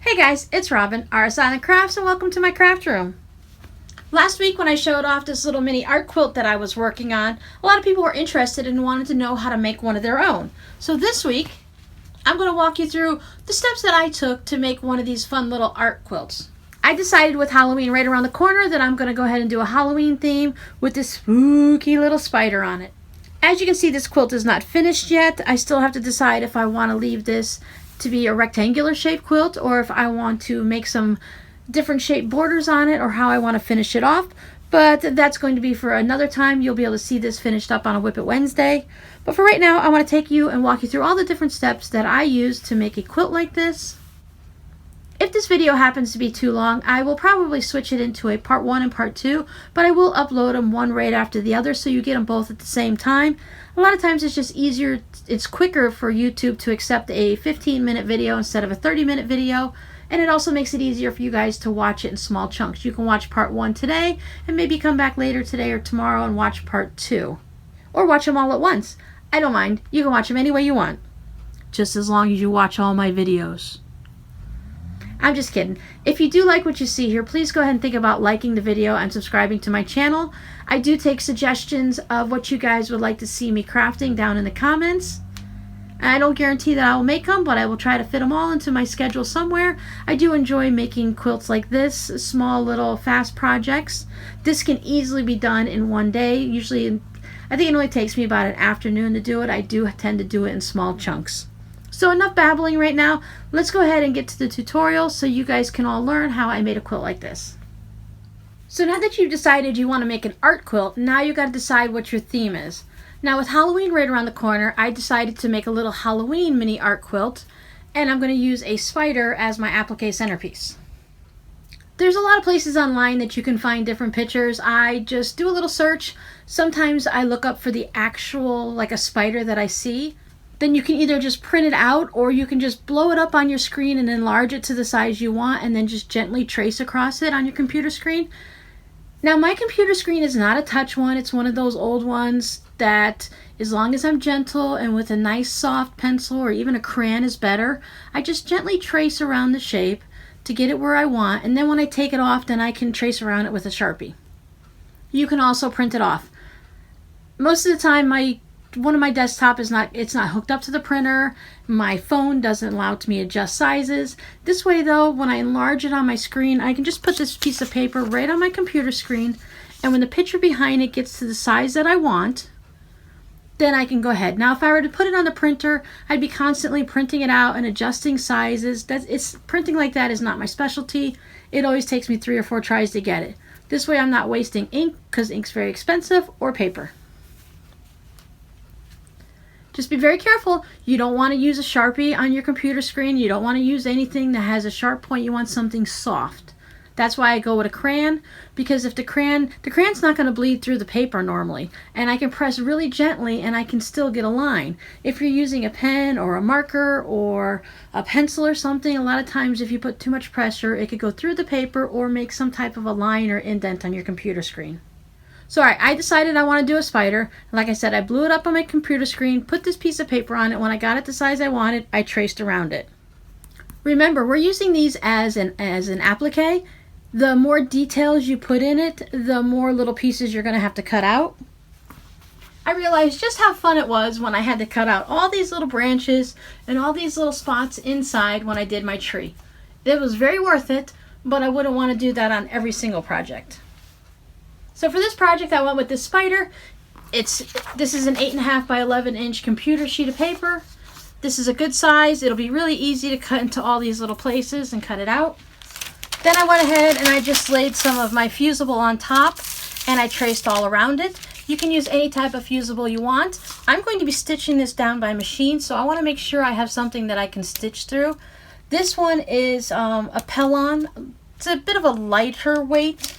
Hey guys, it's Robin, RsIslandCrafts, and welcome to my craft room. Last week when I showed off this little mini art quilt that I was working on, a lot of people were interested and wanted to know how to make one of their own. So this week, I'm going to walk you through the steps that I took to make one of these fun little art quilts. I decided with Halloween right around the corner that I'm going to go ahead and do a Halloween theme with this spooky little spider on it. As you can see, this quilt is not finished yet. I still have to decide if I want to leave this to be a rectangular shaped quilt or if I want to make some different shaped borders on it or how I want to finish it off. But that's going to be for another time. You'll be able to see this finished up on a Whip It Wednesday. But for right now, I want to take you and walk you through all the different steps that I use to make a quilt like this. If this video happens to be too long, I will probably switch it into a part 1 and part 2, but I will upload them one right after the other so you get them both at the same time. A lot of times it's just easier, it's quicker for YouTube to accept a 15-minute video instead of a 30-minute video, and it also makes it easier for you guys to watch it in small chunks. You can watch part 1 today and maybe come back later today or tomorrow and watch part 2. Or watch them all at once. I don't mind. You can watch them any way you want, just as long as you watch all my videos. I'm just kidding. If you do like what you see here, please go ahead and think about liking the video and subscribing to my channel. I do take suggestions of what you guys would like to see me crafting down in the comments. I don't guarantee that I will make them, but I will try to fit them all into my schedule somewhere. I do enjoy making quilts like this, small little fast projects. This can easily be done in one day. Usually, I think it only takes me about an afternoon to do it. I do tend to do it in small chunks. So enough babbling right now. Let's go ahead and get to the tutorial so you guys can all learn how I made a quilt like this. So now that you've decided you want to make an art quilt, now you got to decide what your theme is. Now with Halloween right around the corner, I decided to make a little Halloween mini art quilt, and I'm going to use a spider as my applique centerpiece. There's a lot of places online that you can find different pictures. I just do a little search. Sometimes I look up for the actual, like a spider that I see. Then you can either just print it out or you can just blow it up on your screen and enlarge it to the size you want and then just gently trace across it on your computer screen. Now my computer screen is not a touch one. It's one of those old ones that as long as I'm gentle and with a nice soft pencil or even a crayon is better, I just gently trace around the shape to get it where I want, and then when I take it off, then I can trace around it with a Sharpie. You can also print it off. Most of the time one of my desktop is not hooked up to the printer. My phone doesn't allow me to adjust sizes. This way though, when I enlarge it on my screen, I can just put this piece of paper right on my computer screen, and when the picture behind it gets to the size that I want, then I can go ahead. Now if I were to put it on the printer, I'd be constantly printing it out and adjusting sizes. Printing like that is not my specialty. It always takes me 3 or 4 tries to get it. This way I'm not wasting ink, because ink's very expensive, or paper. Just be very careful. You don't want to use a Sharpie on your computer screen. You don't want to use anything that has a sharp point. You want something soft. That's why I go with a crayon, because if the crayon's not going to bleed through the paper normally, and I can press really gently and I can still get a line. If you're using a pen or a marker or a pencil or something, a lot of times if you put too much pressure, it could go through the paper or make some type of a line or indent on your computer screen. So alright, I decided I want to do a spider. Like I said, I blew it up on my computer screen, put this piece of paper on it. When I got it the size I wanted, I traced around it. Remember, we're using these as an applique. The more details you put in it, the more little pieces you're going to have to cut out. I realized just how fun it was when I had to cut out all these little branches and all these little spots inside when I did my tree. It was very worth it, but I wouldn't want to do that on every single project. So for this project, I went with this spider. This is an 8.5 by 11 inch computer sheet of paper. This is a good size. It'll be really easy to cut into all these little places and cut it out. Then I went ahead and I just laid some of my fusible on top and I traced all around it. You can use any type of fusible you want. I'm going to be stitching this down by machine, so I want to make sure I have something that I can stitch through. This one is a Pellon. It's a bit of a lighter weight.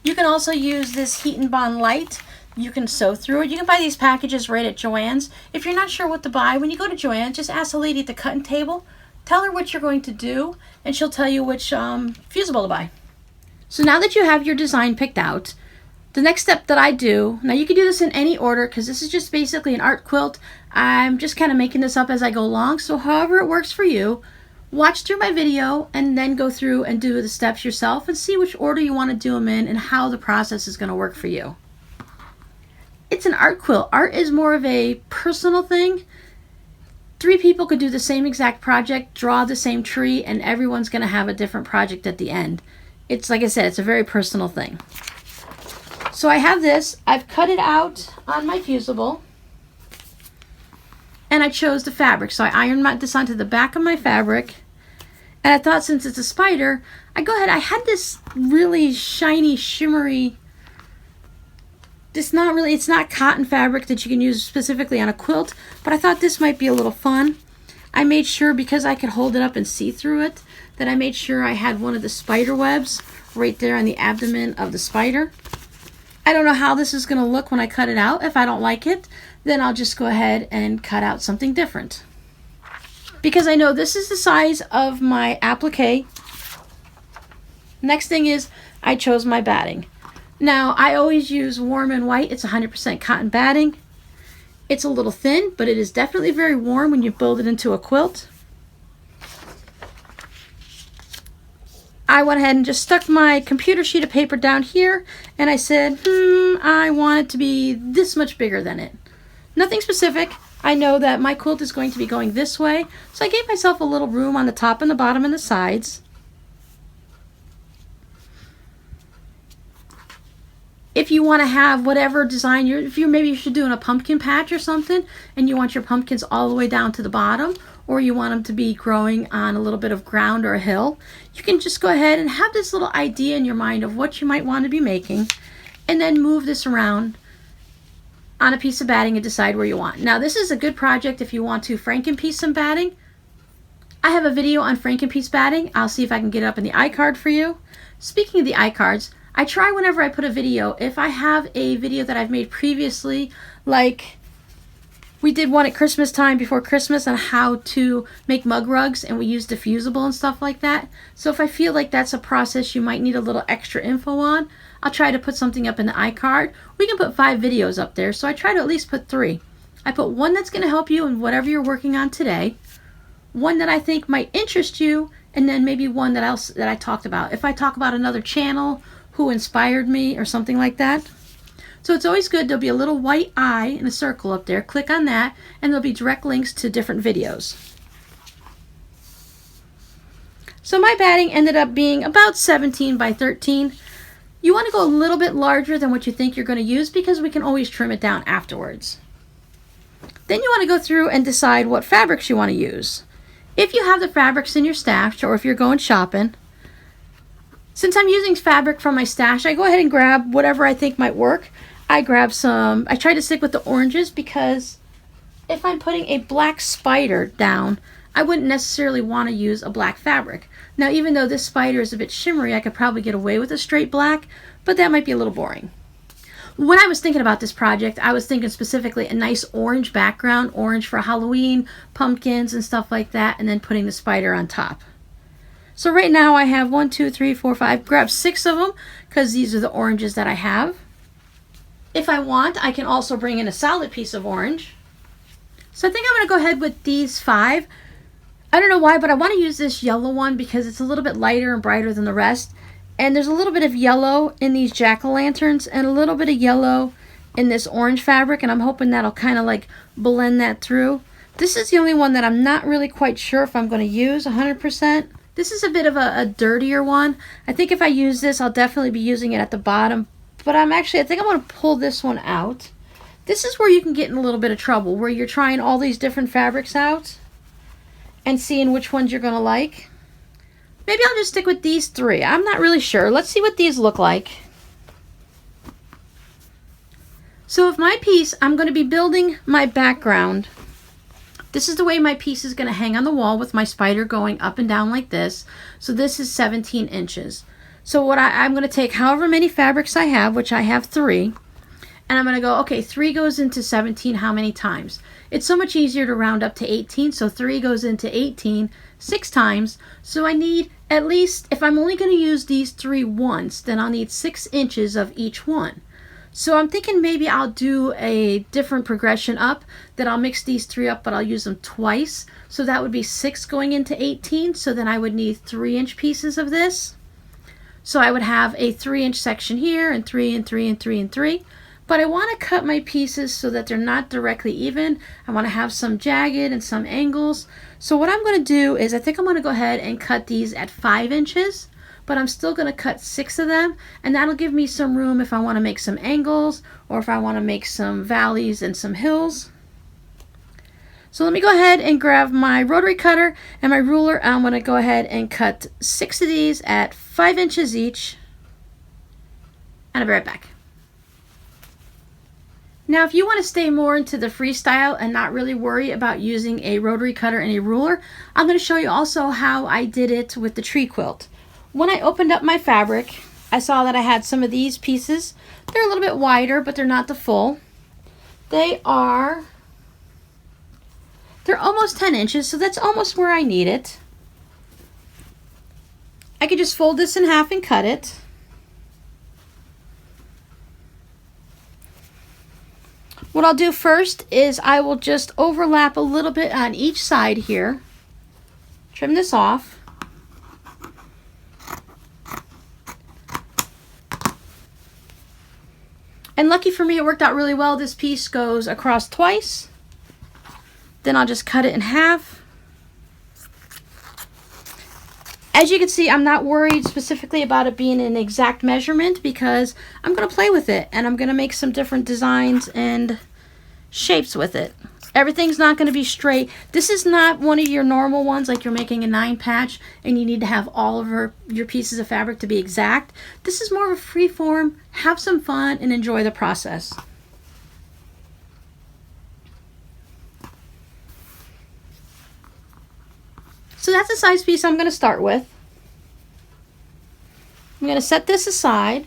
You can also use this Heat and Bond Light. You can sew through it. You can buy these packages right at Joann's. If you're not sure what to buy, when you go to Joann's, just ask the lady at the cutting table. Tell her what you're going to do, and she'll tell you which fusible to buy. So now that you have your design picked out, the next step that I do, now you can do this in any order because this is just basically an art quilt. I'm just kind of making this up as I go along, so however it works for you. Watch through my video and then go through and do the steps yourself and see which order you want to do them in and how the process is going to work for you. It's an art quilt. Art is more of a personal thing. 3 people could do the same exact project, draw the same tree, and everyone's going to have a different project at the end. It's like I said, it's a very personal thing. So I have this. I've cut it out on my fusible. And I chose the fabric. So I ironed this onto the back of my fabric. And I thought, since it's a spider, I had this really shiny, shimmery, it's not cotton fabric that you can use specifically on a quilt, but I thought this might be a little fun. I made sure, because I could hold it up and see through it, that I made sure I had one of the spider webs right there on the abdomen of the spider. I don't know how this is going to look when I cut it out. If I don't like it, then I'll just go ahead and cut out something different. Because I know this is the size of my applique. Next thing is, I chose my batting. Now, I always use warm and white. It's 100% cotton batting. It's a little thin, but it is definitely very warm when you build it into a quilt. I went ahead and just stuck my computer sheet of paper down here, and I said, I want it to be this much bigger than it. Nothing specific. I know that my quilt is going to be going this way, so I gave myself a little room on the top and the bottom and the sides. If you want to have whatever design maybe you're doing a pumpkin patch or something, and you want your pumpkins all the way down to the bottom, or you want them to be growing on a little bit of ground or a hill, you can just go ahead and have this little idea in your mind of what you might want to be making, and then move this around on a piece of batting and decide where you want. Now, this is a good project if you want to frankenpiece some batting. I have a video on frankenpiece batting. I'll see if I can get it up in the iCard for you. Speaking of the iCards, I try whenever I put a video, if I have a video that I've made previously, like we did one at Christmas time before Christmas on how to make mug rugs, and we used diffusible and stuff like that. So if I feel like that's a process you might need a little extra info on, I'll try to put something up in the iCard. We can put 5 videos up there, so I try to at least put 3. I put one that's going to help you in whatever you're working on today, one that I think might interest you, and then maybe one that I talked about. If I talk about another channel, who inspired me, or something like that. So it's always good. There'll be a little white eye in a circle up there. Click on that, and there'll be direct links to different videos. So my batting ended up being about 17 by 13. You want to go a little bit larger than what you think you're going to use, because we can always trim it down afterwards. Then you want to go through and decide what fabrics you want to use. If you have the fabrics in your stash, or if you're going shopping, since I'm using fabric from my stash, I go ahead and grab whatever I think might work. I try to stick with the oranges, because if I'm putting a black spider down, I wouldn't necessarily want to use a black fabric. Now, even though this spider is a bit shimmery, I could probably get away with a straight black, but that might be a little boring. When I was thinking about this project, I was thinking specifically a nice orange background, orange for Halloween, pumpkins and stuff like that, and then putting the spider on top. So right now I have 1, 2, 3, 4, 5, grab 6 of them, because these are the oranges that I have. If I want, I can also bring in a solid piece of orange. So I think I'm going to go ahead with these 5. I don't know why, but I want to use this yellow one because it's a little bit lighter and brighter than the rest. And there's a little bit of yellow in these jack-o'-lanterns and a little bit of yellow in this orange fabric, and I'm hoping that'll kind of like blend that through. This is the only one that I'm not really quite sure if I'm going to use 100%. This is a bit of a dirtier one. I think if I use this, I'll definitely be using it at the bottom. But I think I'm going to pull this one out. This is where you can get in a little bit of trouble, where you're trying all these different fabrics out and seeing which ones you're going to like. Maybe I'll just stick with these 3. I'm not really sure. Let's see what these look like. So with my piece, I'm going to be building my background. This is the way my piece is going to hang on the wall, with my spider going up and down like this. So this is 17 inches. So what I'm going to take however many fabrics I have, which I have 3, and I'm going to go, okay, 3 goes into 17 how many times? It's so much easier to round up to 18, so 3 goes into 18 6 times. So I need at least, if I'm only going to use these 3 once, then I'll need 6 inches of each one. So I'm thinking maybe I'll do a different progression up, that I'll mix these 3 up, but I'll use them twice. So that would be 6 going into 18. So then I would need 3-inch pieces of this. So I would have a 3-inch section here, and 3 and 3 and 3 and 3. But I want to cut my pieces so that they're not directly even. I want to have some jagged and some angles. So what I'm going to do is I think I'm going to go ahead and cut these at 5 inches. But I'm still going to cut 6 of them, and that'll give me some room if I want to make some angles or if I want to make some valleys and some hills. So let me go ahead and grab my rotary cutter and my ruler. I'm going to go ahead and cut 6 of these at 5 inches each, and I'll be right back. Now, if you want to stay more into the freestyle and not really worry about using a rotary cutter and a ruler, I'm going to show you also how I did it with the tree quilt. When I opened up my fabric, I saw that I had some of these pieces. They're a little bit wider, but they're not the full. They're almost 10 inches, so that's almost where I need it. I could just fold this in half and cut it. What I'll do first is I will just overlap a little bit on each side here. Trim this off. And lucky for me, it worked out really well. This piece goes across twice. Then I'll just cut it in half. As you can see, I'm not worried specifically about it being an exact measurement because I'm going to play with it and I'm going to make some different designs and shapes with it. Everything's not going to be straight. This is not one of your normal ones like you're making a 9 patch and you need to have all of your pieces of fabric to be exact. This is more of a free form. Have some fun and enjoy the process. So that's the size piece I'm going to start with. I'm going to set this aside.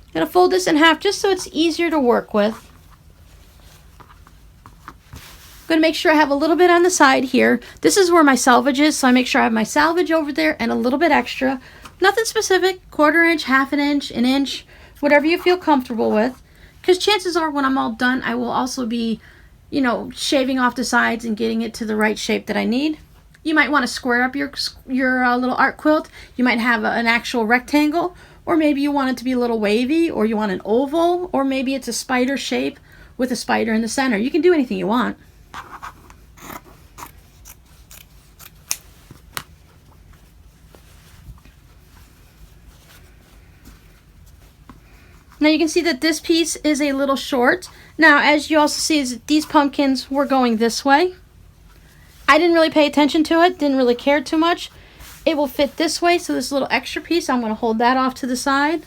I'm going to fold this in half just so it's easier to work with. I'm going to make sure I have a little bit on the side here. This is where my selvage is, so I make sure I have my selvage over there and a little bit extra. Nothing specific, 1/4 inch, 1/2 inch, 1 inch, whatever you feel comfortable with. Because chances are when I'm all done, I will also be, shaving off the sides and getting it to the right shape that I need. You might want to square up your little art quilt. You might have an actual rectangle, or maybe you want it to be a little wavy, or you want an oval, or maybe it's a spider shape with a spider in the center. You can do anything you want. Now you can see that this piece is a little short. Now, as you also see, is that these pumpkins were going this way. I didn't really pay attention to it, didn't really care too much. It will fit this way, so this little extra piece, I'm going to hold that off to the side.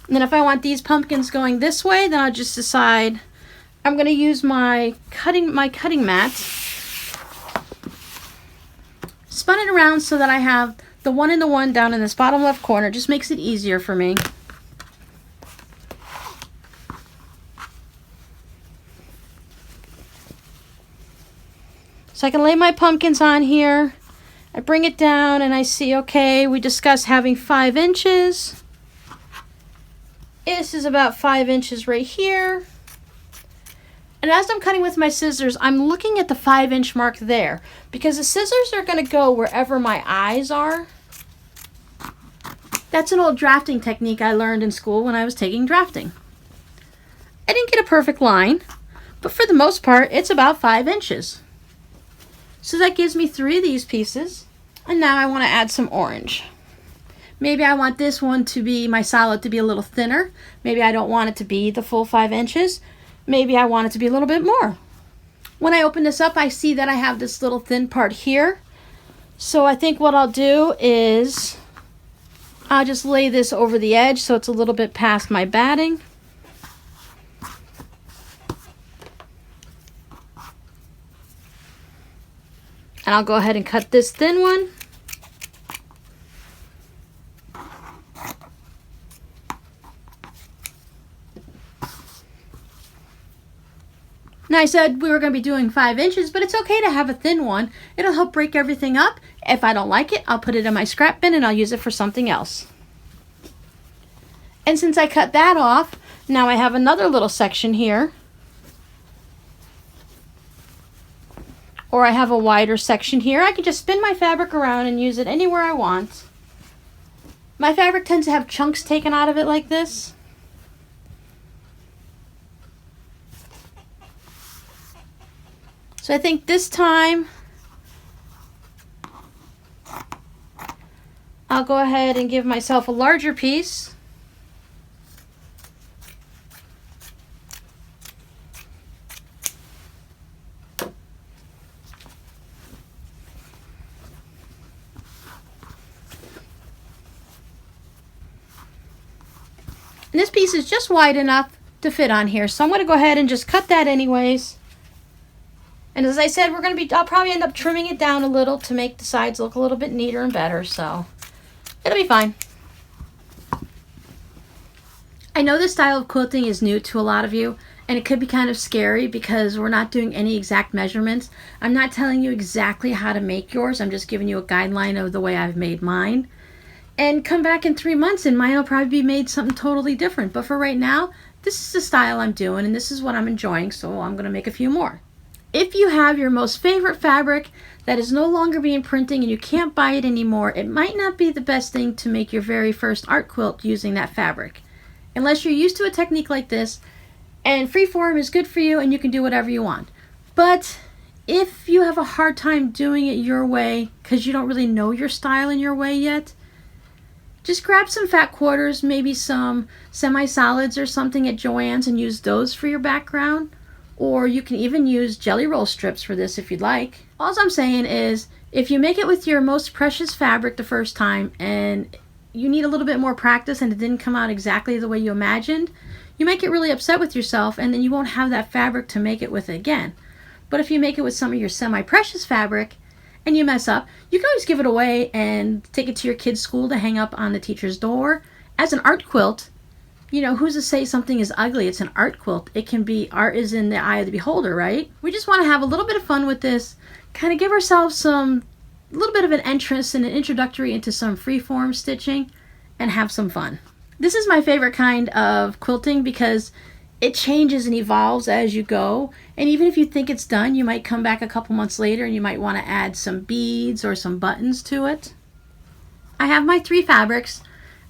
And then if I want these pumpkins going this way, then I'll just decide I'm going to use my cutting mat. Spun it around so that I have the 1 and the 1 down in this bottom left corner. Just makes it easier for me. So I can lay my pumpkins on here. I bring it down and I see, okay, we discussed having 5 inches. This is about 5 inches right here. And as I'm cutting with my scissors, I'm looking at the 5-inch mark there because the scissors are going to go wherever my eyes are. That's an old drafting technique I learned in school when I was taking drafting. I didn't get a perfect line, but for the most part, it's about 5 inches. So that gives me 3 of these pieces. And now I want to add some orange. Maybe I want this one to be, my solid to be a little thinner. Maybe I don't want it to be the full 5 inches. Maybe I want it to be a little bit more. When I open this up, I see that I have this little thin part here. So I think what I'll do is I'll just lay this over the edge so it's a little bit past my batting. And I'll go ahead and cut this thin one. Now I said we were going to be doing 5 inches, but it's okay to have a thin one. It'll help break everything up. If I don't like it, I'll put it in my scrap bin and I'll use it for something else. And since I cut that off, now I have another little section here. Or I have a wider section here. I can just spin my fabric around and use it anywhere I want. My fabric tends to have chunks taken out of it like this. So I think this time I'll go ahead and give myself a larger piece. And this piece is just wide enough to fit on here, so I'm going to go ahead and just cut that anyways. And as I said, I'll probably end up trimming it down a little to make the sides look a little bit neater and better, so it'll be fine. I know this style of quilting is new to a lot of you, and it could be kind of scary because we're not doing any exact measurements. I'm not telling you exactly how to make yours. I'm just giving you a guideline of the way I've made mine. And come back in 3 months and mine will probably be made something totally different. But for right now, this is the style I'm doing and this is what I'm enjoying, so I'm going to make a few more. If you have your most favorite fabric that is no longer being printing and you can't buy it anymore, it might not be the best thing to make your very first art quilt using that fabric. Unless you're used to a technique like this, and freeform is good for you and you can do whatever you want. But if you have a hard time doing it your way because you don't really know your style in your way yet, just grab some fat quarters, maybe some semi-solids or something at Joann's and use those for your background. Or you can even use jelly roll strips for this if you'd like. All I'm saying is, if you make it with your most precious fabric the first time and you need a little bit more practice and it didn't come out exactly the way you imagined, you might get really upset with yourself and then you won't have that fabric to make it with again. But if you make it with some of your semi-precious fabric and you mess up, you can always give it away and take it to your kid's school to hang up on the teacher's door. As an art quilt, you know, who's to say something is ugly? It's an art quilt. It can be, art is in the eye of the beholder, right? We just want to have a little bit of fun with this, kind of give ourselves a little bit of an entrance and an introductory into some freeform stitching and have some fun. This is my favorite kind of quilting because it changes and evolves as you go. And even if you think it's done, you might come back a couple months later and you might want to add some beads or some buttons to it. I have my 3 fabrics.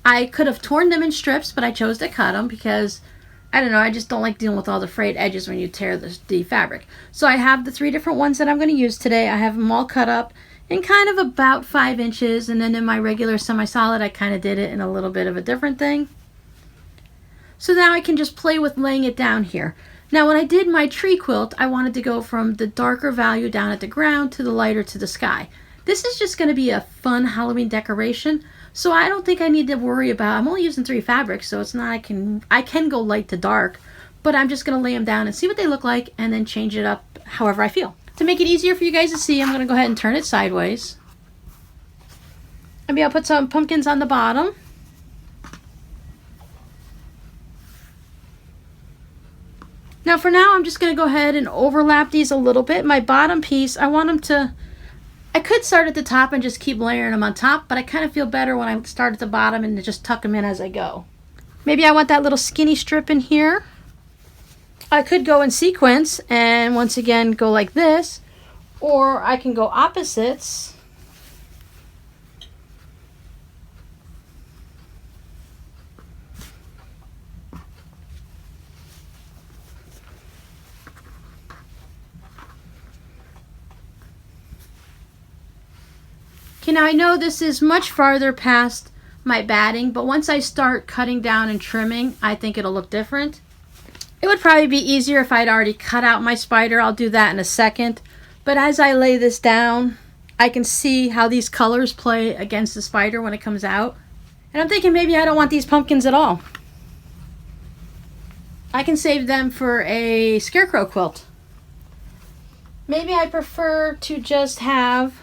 I could have torn them in strips, but I chose to cut them because, I don't know, I just don't like dealing with all the frayed edges when you tear the fabric. So I have the 3 different ones that I'm going to use today. I have them all cut up in kind of about 5 inches, and then in my regular semi-solid, I kind of did it in a little bit of a different thing. So now I can just play with laying it down here. Now when I did my tree quilt, I wanted to go from the darker value down at the ground to the lighter to the sky. This is just going to be a fun Halloween decoration. So I don't think I need to worry about, I'm only using 3 fabrics, so it's not, I can go light to dark, but I'm just going to lay them down and see what they look like and then change it up however I feel. To make it easier for you guys to see, I'm going to go ahead and turn it sideways. Maybe I'll put some pumpkins on the bottom. Now for now, I'm just going to go ahead and overlap these a little bit. My bottom piece, I want them to, I could start at the top and just keep layering them on top, but I kind of feel better when I start at the bottom and just tuck them in as I go. Maybe I want that little skinny strip in here. I could go in sequence and once again go like this, or I can go opposites. Okay, now I know this is much farther past my batting, but once I start cutting down and trimming, I think it'll look different. It would probably be easier if I'd already cut out my spider. I'll do that in a second. But as I lay this down, I can see how these colors play against the spider when it comes out. And I'm thinking maybe I don't want these pumpkins at all. I can save them for a scarecrow quilt. Maybe I prefer to just have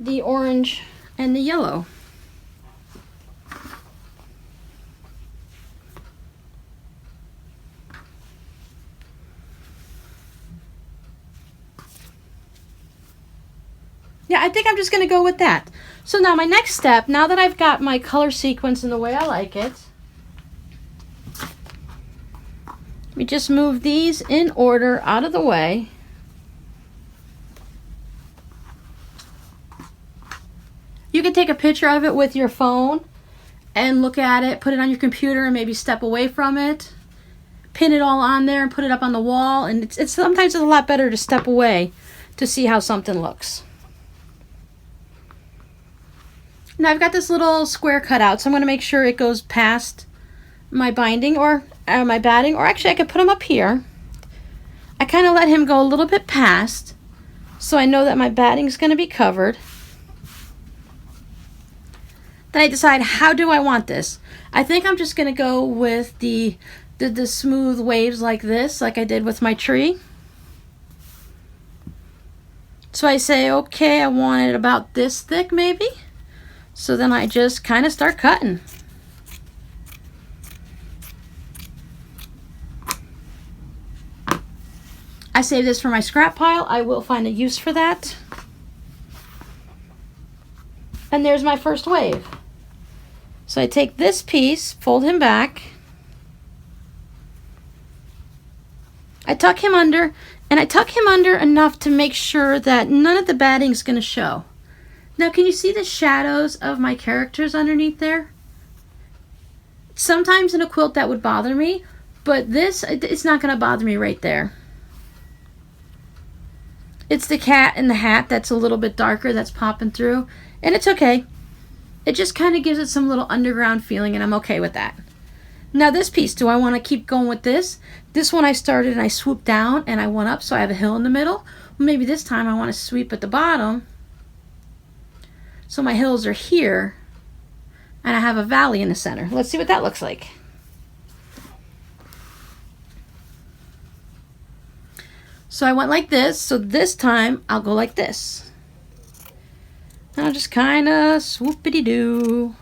the orange and the yellow. Yeah, I think I'm just going to go with that. So now my next step, now that I've got my color sequence in the way I like it, let me just move these in order out of the way. You can take a picture of it with your phone and look at it, put it on your computer and maybe step away from it. Pin it all on there and put it up on the wall. And it's sometimes it's a lot better to step away to see how something looks. Now I've got this little square cut out, so I'm going to make sure it goes past my binding or my batting, or actually I could put them up here. I kind of let him go a little bit past so I know that my batting is going to be covered. Then I decide, how do I want this? I think I'm just going to go with the smooth waves like this, like I did with my tree. So I say, okay, I want it about this thick maybe. So then I just kind of start cutting. I save this for my scrap pile. I will find a use for that. And there's my first wave. So I take this piece, fold him back. I tuck him under, and I tuck him under enough to make sure that none of the batting is going to show. Now, can you see the shadows of my characters underneath there? Sometimes in a quilt that would bother me, but this, it's not going to bother me right there. It's the cat in the hat that's a little bit darker that's popping through, and it's okay. It just kind of gives it some little underground feeling, and I'm okay with that. Now this piece, do I want to keep going with this? This one I started and I swooped down and I went up, so I have a hill in the middle. Well, maybe this time I want to sweep at the bottom. So my hills are here, and I have a valley in the center. Let's see what that looks like. So I went like this, so this time I'll go like this. And I'll just kind of swoopity-doo.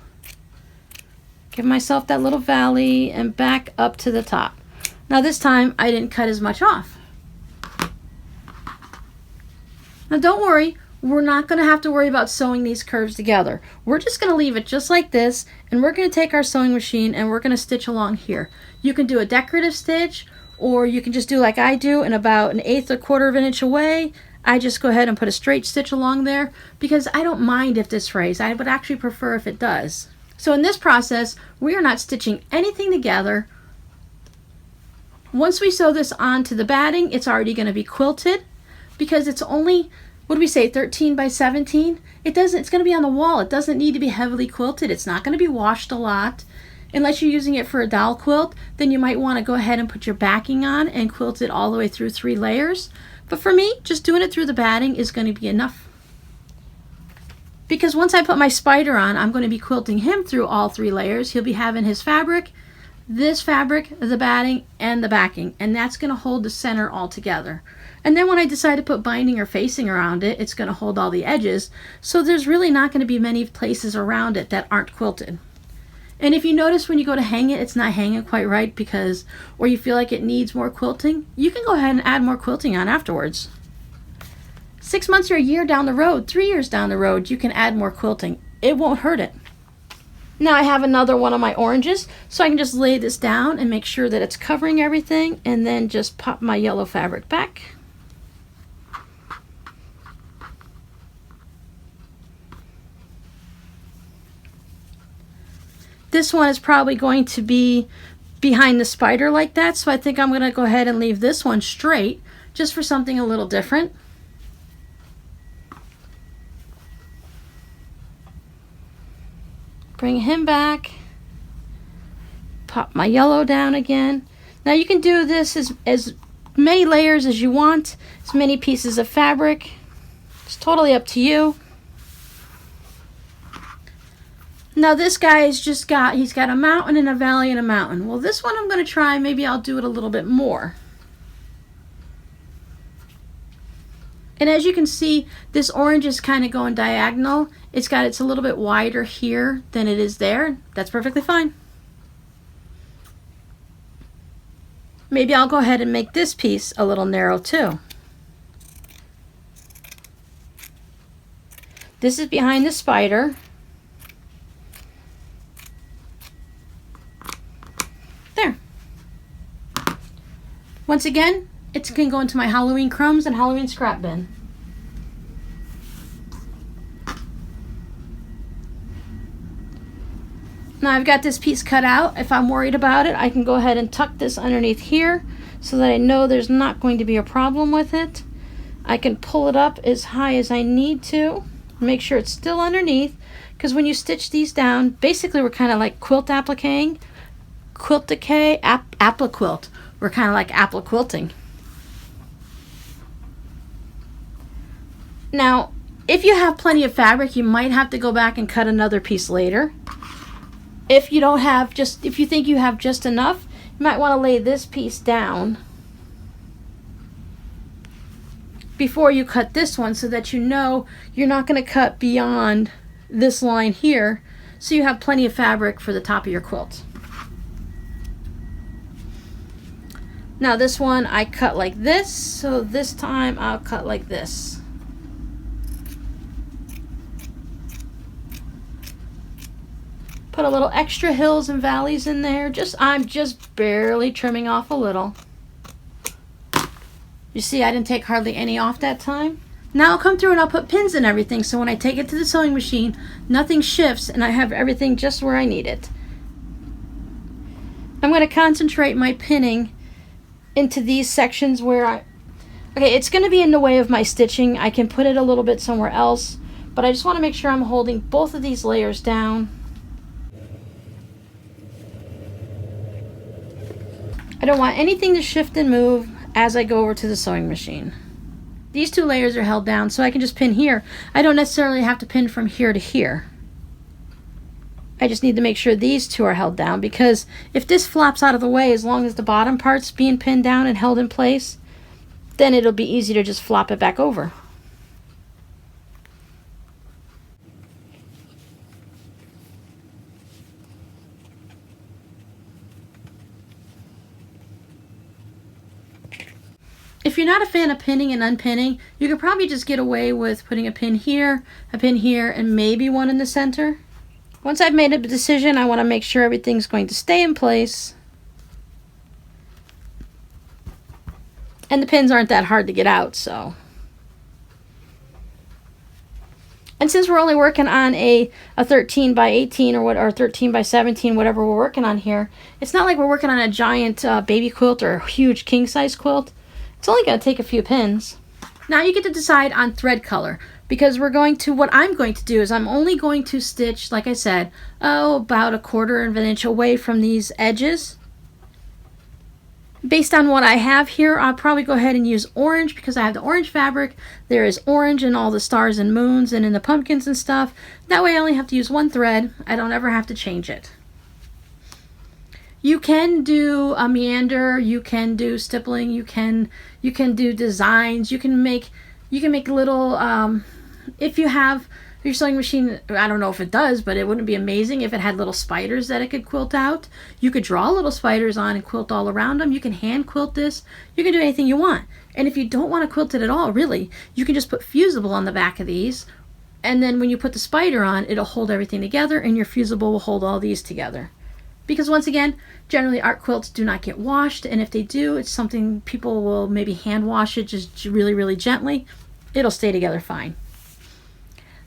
Give myself that little valley and back up to the top. Now this time I didn't cut as much off. Now don't worry. We're not going to have to worry about sewing these curves together. We're just going to leave it just like this, and we're going to take our sewing machine and we're going to stitch along here. You can do a decorative stitch, or you can just do like I do, and about 1/8 or 1/4 of an inch away, I just go ahead and put a straight stitch along there, because I don't mind if this frays. I would actually prefer if it does. So in this process, we are not stitching anything together. Once we sew this onto the batting, it's already going to be quilted, because it's only, what do we say, 13 by 17? It's going to be on the wall. It doesn't need to be heavily quilted. It's not going to be washed a lot. Unless you're using it for a doll quilt, then you might want to go ahead and put your backing on and quilt it all the way through 3 layers. But for me, just doing it through the batting is going to be enough. Because once I put my spider on, I'm going to be quilting him through all 3 layers. He'll be having his fabric, this fabric, the batting, and the backing. And that's going to hold the center all together. And then when I decide to put binding or facing around it, it's going to hold all the edges. So there's really not going to be many places around it that aren't quilted. And if you notice when you go to hang it, it's not hanging quite right because, or you feel like it needs more quilting, you can go ahead and add more quilting on afterwards. 6 months or a year down the road, 3 years down the road, you can add more quilting. It won't hurt it. Now I have another one of my oranges, so I can just lay this down and make sure that it's covering everything, and then just pop my yellow fabric back. This one is probably going to be behind the spider like that, so I think I'm going to go ahead and leave this one straight, just for something a little different. Bring him back. Pop my yellow down again. Now you can do this as many layers as you want, as many pieces of fabric. It's totally up to you. Now this guy has just he's got a mountain and a valley and a mountain. Well, this one I'm going to try, maybe I'll do it a little bit more. And as you can see, this orange is kind of going diagonal. It's a little bit wider here than it is there. That's perfectly fine. Maybe I'll go ahead and make this piece a little narrow too. This is behind the spider. There. Once again, it's going to go into my Halloween crumbs and Halloween scrap bin. Now I've got this piece cut out. If I'm worried about it, I can go ahead and tuck this underneath here so that I know there's not going to be a problem with it. I can pull it up as high as I need to, make sure it's still underneath, because when you stitch these down, basically we're kind of like quilt appliquing, quilt decay, applique quilt. We're kind of like applique quilting. Now, if you have plenty of fabric, you might have to go back and cut another piece later. If you don't have if you think you have just enough, you might want to lay this piece down before you cut this one so that you know you're not going to cut beyond this line here, so you have plenty of fabric for the top of your quilt. Now this one I cut like this, so this time I'll cut like this. Put a little extra hills and valleys in there. I'm just barely trimming off a little. You see, I didn't take hardly any off that time. Now I'll come through and I'll put pins in everything, so when I take it to the sewing machine, nothing shifts and I have everything just where I need it. I'm going to concentrate my pinning into these sections where okay, it's going to be in the way of my stitching. I can put it a little bit somewhere else, but I just want to make sure I'm holding both of these layers down. I don't want anything to shift and move as I go over to the sewing machine. These two layers are held down, so I can just pin here. I don't necessarily have to pin from here to here. I just need to make sure these two are held down, because if this flops out of the way, as long as the bottom part's being pinned down and held in place, then it'll be easy to just flop it back over. If you're not a fan of pinning and unpinning, you could probably just get away with putting a pin here, and maybe one in the center. Once I've made a decision, I want to make sure everything's going to stay in place. And the pins aren't that hard to get out, so. And since we're only working on a 13 by 18 or 13 by 17, whatever we're working on here, it's not like we're working on a giant baby quilt or a huge king size quilt. It's only going to take a few pins. Now you get to decide on thread color, because what I'm going to do is I'm only going to stitch, like I said, about 1/4 of an inch away from these edges. Based on what I have here, I'll probably go ahead and use orange, because I have the orange fabric. There is orange in all the stars and moons and in the pumpkins and stuff. That way I only have to use one thread. I don't ever have to change it. You can do a meander, you can do stippling, you can do designs, you can make little, if you have your sewing machine, I don't know if it does, but it wouldn't be amazing if it had little spiders that it could quilt out. You could draw little spiders on and quilt all around them. You can hand quilt this. You can do anything you want. And if you don't want to quilt it at all, really, you can just put fusible on the back of these, and then when you put the spider on, it'll hold everything together, and your fusible will hold all these together. Because once again, generally art quilts do not get washed, and if they do, it's something people will maybe hand wash it just really, really gently. It'll stay together fine.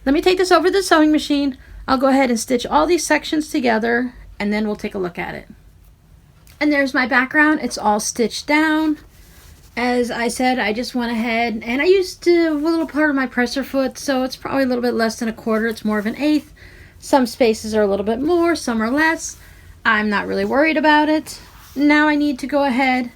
Let me take this over to the sewing machine. I'll go ahead and stitch all these sections together, and then we'll take a look at it. And there's my background. It's all stitched down. As I said, I just went ahead and I used a little part of my presser foot, so it's probably a little bit less than 1/4. It's more of an 1/8. Some spaces are a little bit more, some are less. I'm not really worried about it. Now I need to go ahead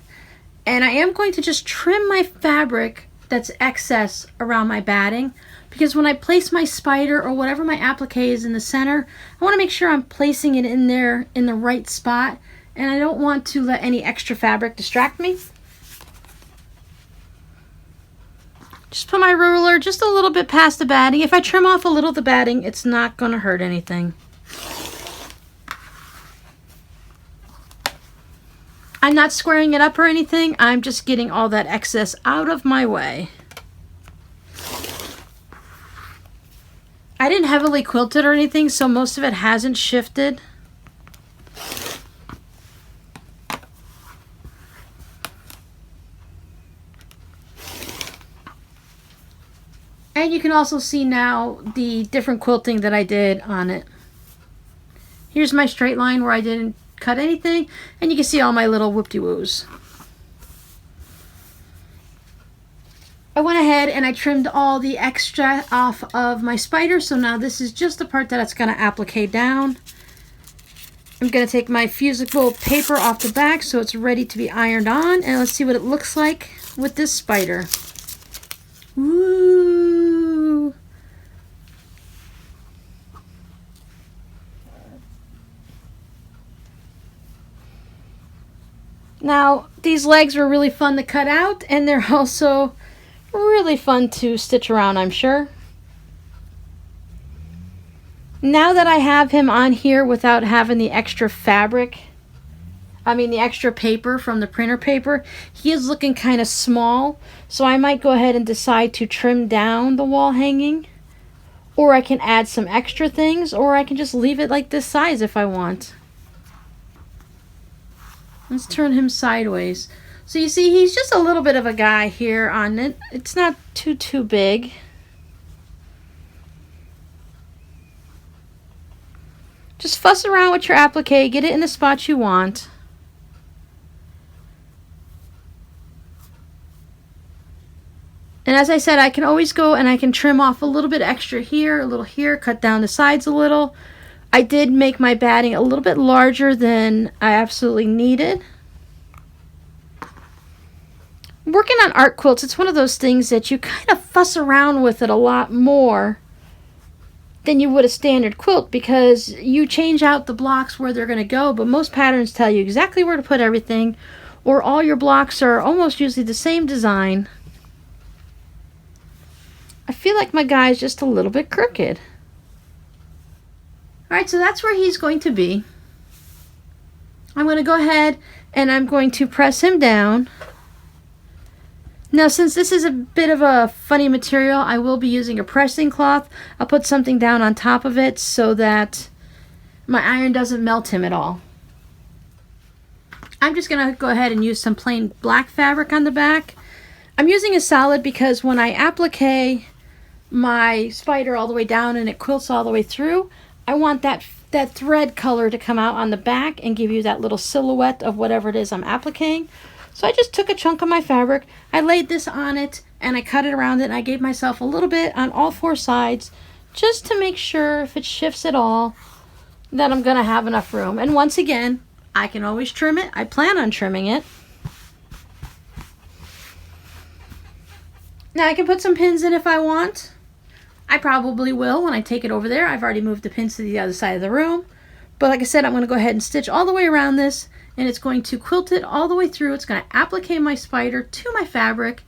and I am going to just trim my fabric that's excess around my batting, because when I place my spider or whatever my applique is in the center, I want to make sure I'm placing it in there in the right spot, and I don't want to let any extra fabric distract me. Just put my ruler just a little bit past the batting. If I trim off a little of the batting, it's not going to hurt anything. I'm not squaring it up or anything. I'm just getting all that excess out of my way. heavily quilted or anything, so most of it hasn't shifted. And you can also see now the different quilting that I did on it. Here's my straight line where I didn't cut anything, and you can see all my little whoop-de-woos. I went ahead and I trimmed all the extra off of my spider, so now this is just the part that it's going to applique down. I'm going to take my fusible paper off the back so it's ready to be ironed on, and let's see what it looks like with this spider. Woo! Now, these legs were really fun to cut out, and they're also really fun to stitch around, I'm sure. Now that I have him on here without having the extra fabric, the extra paper from the printer paper, he is looking kind of small, so I might go ahead and decide to trim down the wall hanging, or I can add some extra things, or I can just leave it like this size if I want. Let's turn him sideways. So you see, he's just a little bit of a guy here on it. It's not too big. Just fuss around with your applique, get it in the spot you want. And as I said, I can always go and I can trim off a little bit extra here, a little here, cut down the sides a little. I did make my batting a little bit larger than I absolutely needed. Working on art quilts, it's one of those things that you kind of fuss around with it a lot more than you would a standard quilt, because you change out the blocks where they're going to go, but most patterns tell you exactly where to put everything, or all your blocks are almost usually the same design. I feel like my guy's just a little bit crooked. Alright, so that's where he's going to be. I'm going to go ahead and I'm going to press him down. Now, since this is a bit of a funny material, I will be using a pressing cloth. I'll put something down on top of it so that my iron doesn't melt him at all. I'm just going to go ahead and use some plain black fabric on the back. I'm using a solid because when I applique my spider all the way down and it quilts all the way through, I want that thread color to come out on the back and give you that little silhouette of whatever it is I'm appliquing. So I just took a chunk of my fabric, I laid this on it, and I cut it around it, and I gave myself a little bit on all four sides just to make sure if it shifts at all that I'm going to have enough room. And once again, I can always trim it. I plan on trimming it. Now I can put some pins in if I want. I probably will when I take it over there. I've already moved the pins to the other side of the room. But like I said, I'm going to go ahead and stitch all the way around this, and it's going to quilt it all the way through. It's going to applique my spider to my fabric,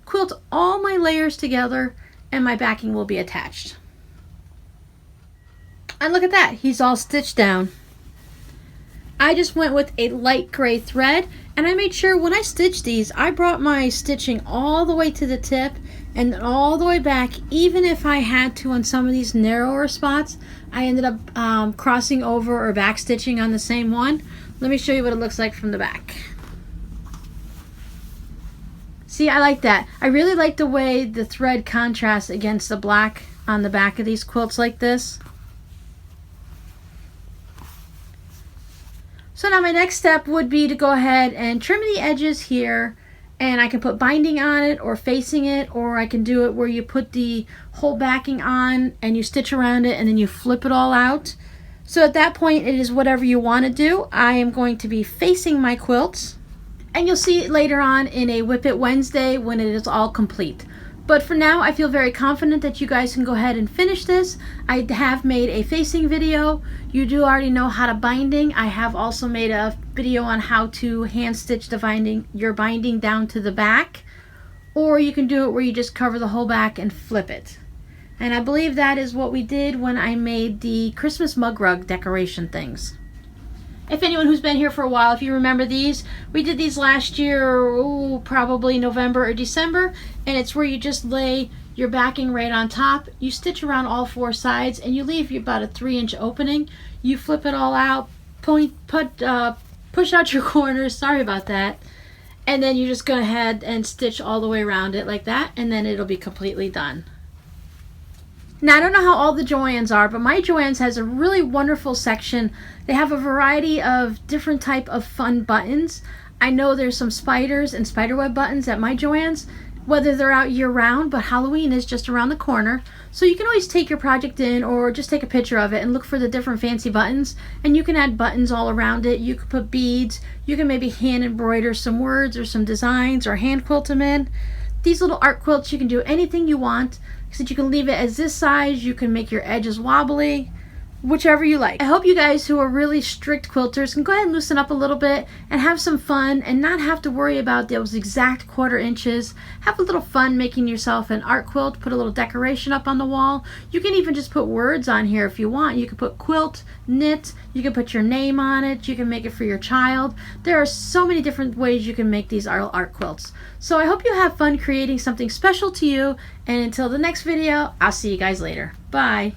quilt all my layers together, and my backing will be attached. And look at that, he's all stitched down. I just went with a light gray thread, and I made sure when I stitched these, I brought my stitching all the way to the tip and all the way back. Even if I had to on some of these narrower spots, I ended up crossing over or back stitching on the same one. Let me show you what it looks like from the back. See, I like that. I really like the way the thread contrasts against the black on the back of these quilts like this. So now my next step would be to go ahead and trim the edges here, and I can put binding on it or facing it, or I can do it where you put the whole backing on and you stitch around it and then you flip it all out. So at that point, it is whatever you want to do. I am going to be facing my quilts, and you'll see it later on in a Whip It Wednesday when it is all complete. But for now, I feel very confident that you guys can go ahead and finish this. I have made a facing video. You do already know how to binding. I have also made a video on how to hand stitch the binding, your binding down to the back. Or you can do it where you just cover the whole back and flip it. And I believe that is what we did when I made the Christmas mug rug decoration things. If anyone who's been here for a while, if you remember these, we did these last year, probably November or December, and it's where you just lay your backing right on top. You stitch around all 4 sides and you leave about a 3-inch opening. You flip it all out, push out your corners, sorry about that, and then you just go ahead and stitch all the way around it like that, and then it'll be completely done. Now, I don't know how all the Joann's are, but my Joann's has a really wonderful section. They have a variety of different type of fun buttons. I know there's some spiders and spiderweb buttons at my Joann's, whether they're out year-round, but Halloween is just around the corner. So you can always take your project in or just take a picture of it and look for the different fancy buttons, and you can add buttons all around it. You can put beads, you can maybe hand embroider some words or some designs or hand quilt them in. These little art quilts, you can do anything you want, except you can leave it as this size, you can make your edges wobbly, whichever you like. I hope you guys who are really strict quilters can go ahead and loosen up a little bit and have some fun and not have to worry about those exact 1/4 inches. Have a little fun making yourself an art quilt, put a little decoration up on the wall. You can even just put words on here if you want. You can put quilt, knit, you can put your name on it, you can make it for your child. There are so many different ways you can make these art quilts. So I hope you have fun creating something special to you, and until the next video, I'll see you guys later. Bye.